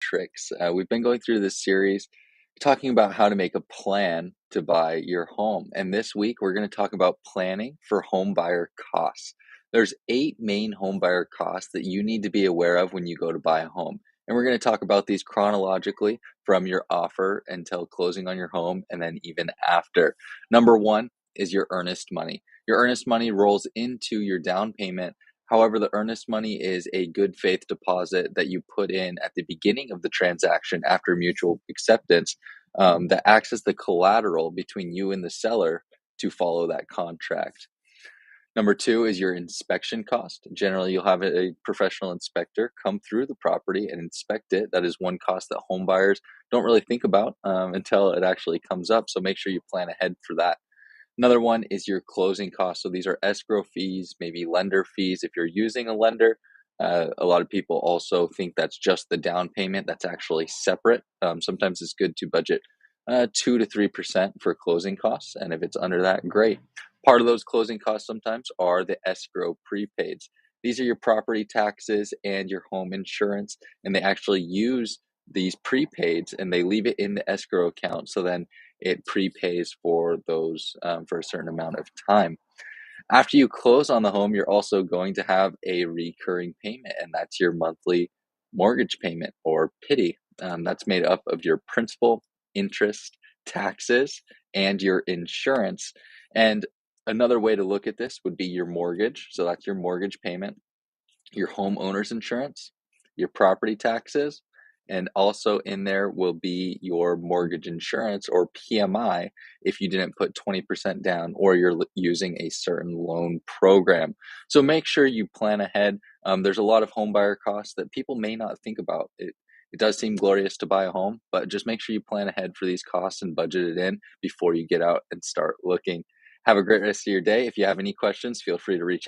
tricks. We've been going through this series talking about how to make a plan to buy your home. And this week, we're going to talk about planning for home buyer costs. There's 8 main home buyer costs that you need to be aware of when you go to buy a home. And we're going to talk about these chronologically from your offer until closing on your home and then even after. Number one is your earnest money. Your earnest money rolls into your down payment. However, the earnest money is a good faith deposit that you put in at the beginning of the transaction after mutual acceptance, that acts as the collateral between you and the seller to follow that contract. Number two is your inspection cost. Generally, you'll have a professional inspector come through the property and inspect it. That is one cost that home buyers don't really think about until it actually comes up. So make sure you plan ahead for that. Another one is your closing costs. So these are escrow fees, maybe lender fees if you're using a lender. A lot of people also think that's just the down payment. That's actually separate. Sometimes it's good to budget 2 to 3% for closing costs. And if it's under that, great. Part of those closing costs sometimes are the escrow prepaids. These are your property taxes and your home insurance, and they actually use these prepaids and they leave it in the escrow account. So then it prepays for those for a certain amount of time. After you close on the home, you're also going to have a recurring payment, and that's your monthly mortgage payment or PITI. That's made up of your principal, interest, taxes, and your insurance. And another way to look at this would be your mortgage. So that's your mortgage payment, your homeowner's insurance, your property taxes, and also in there will be your mortgage insurance or PMI if you didn't put 20% down or you're using a certain loan program. So make sure you plan ahead. There's a lot of home buyer costs that people may not think about. It does seem glorious to buy a home, but just make sure you plan ahead for these costs and budget it in before you get out and start looking. Have a great rest of your day. If you have any questions, feel free to reach out.